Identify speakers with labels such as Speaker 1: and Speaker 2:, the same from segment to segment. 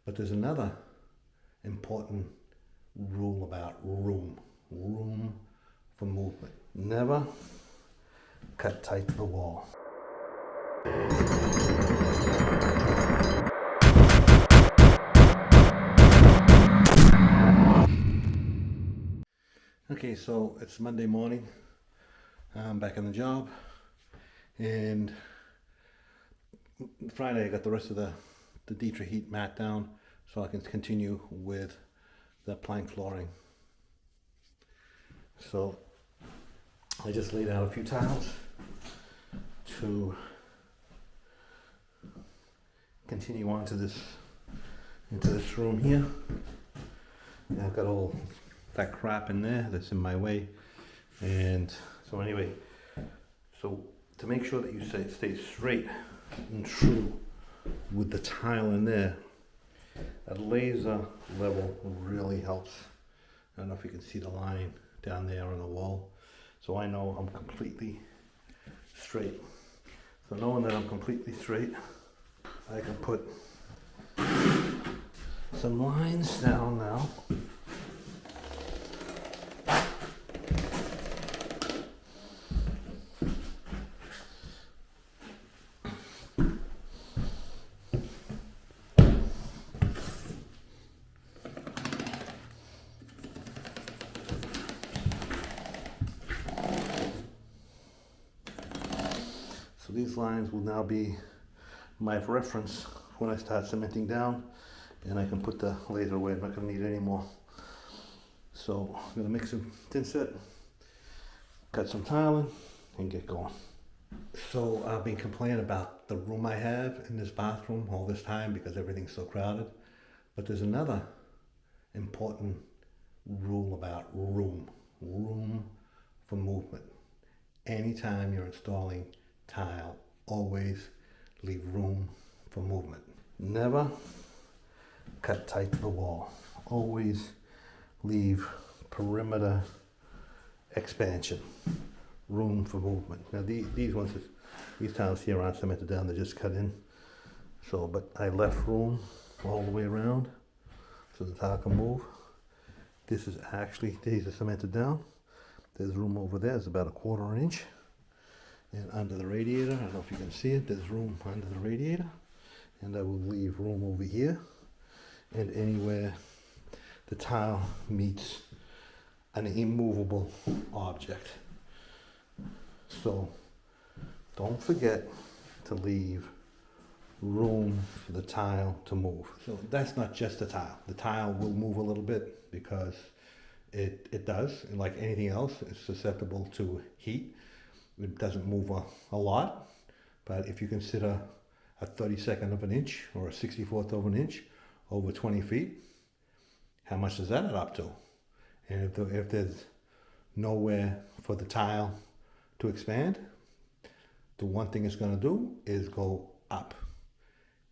Speaker 1: But there's another important rule about room for movement. Never cut tight to the wall. Okay, so it's Monday morning. I'm back on the job, and Friday I got the rest of the Ditra Heat mat down so I can continue with the plank flooring. So I just laid out a few tiles to continue on to into this room here. And I've got all that crap in there that's in my way, and so anyway, so to make sure that you stay straight and true with the tile in there, a laser level really helps. I don't know if you can see the line down there on the wall, so I know I'm completely straight. So knowing that I'm completely straight, I can put some lines down now. So these lines will now be my reference when I start cementing down, and I can put the laser away. I'm not going to need it anymore. So I'm going to make some tin set, cut some tiling, and get going. So I've been complaining about the room I have in this bathroom all this time because everything's so crowded. But there's another important rule about room for movement. Anytime you're installing tile, always leave room for movement. Never cut tight to the wall. Always leave perimeter expansion, room for movement. Now these tiles here aren't cemented down, they're just cut in. So, but I left room all the way around so the tile can move. This is actually, these are cemented down. There's room over there, it's about 1/4 inch. And under the radiator, I don't know if you can see it, there's room under the radiator. And I will leave room over here and anywhere the tile meets an immovable object. So don't forget to leave room for the tile to move. So that's not just the tile. The tile will move a little bit because it does, and like anything else, it's susceptible to heat. It doesn't move a lot, but if you consider a 32nd of an inch or a 64th of an inch over 20 feet, how much does that add up to? And if there's nowhere for the tile to expand, the one thing it's going to do is go up.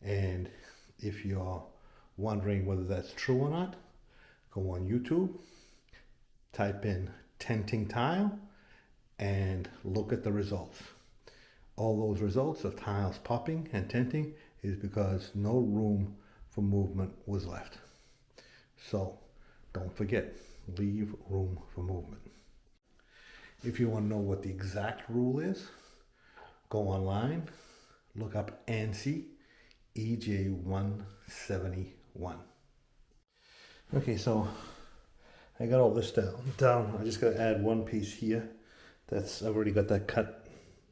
Speaker 1: And if you're wondering whether that's true or not, go on YouTube, type in tenting tile, and look at the results. All those results of tiles popping and tenting is because no room for movement was left. So don't forget, leave room for movement. If you want to know what the exact rule is, go online, look up ANSI EJ171. Okay, so I got all this down. I just got to add one piece here. I've already got that cut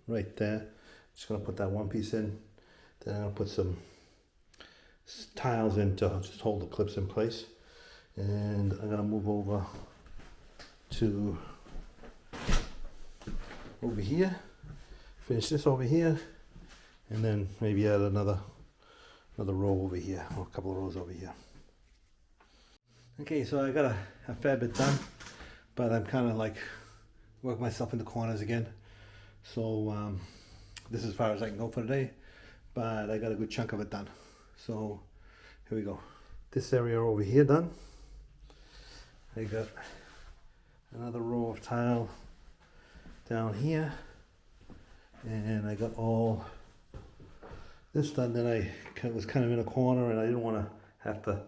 Speaker 1: right there. Just gonna put that one piece in. Then I'll put some tiles in to just hold the clips in place. And I'm gonna move over to over here. Finish this over here, and then maybe add another row over here, or a couple of rows over here. Okay, so I got a fair bit done, but I'm kind of like work myself into corners again. So this is as far as I can go for today, but I got a good chunk of it done. So here we go. This area over here done. I got another row of tile down here, and I got all this done. Then I was kind of in a corner and I didn't want to have to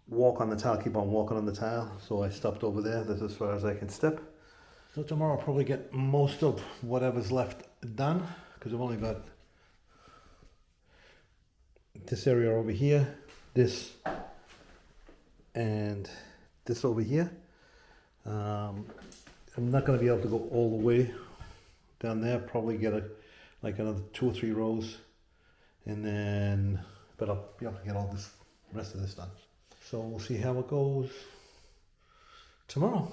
Speaker 1: walk on the tile, keep on walking on the tile. So I stopped over there. That's as far as I can step. So tomorrow I'll probably get most of whatever's left done, because I've only got this area over here, this, and this over here. I'm not going to be able to go all the way down there. Probably get like another 2 or 3 rows, and then, but I'll be able to get all this rest of this done. So we'll see how it goes tomorrow.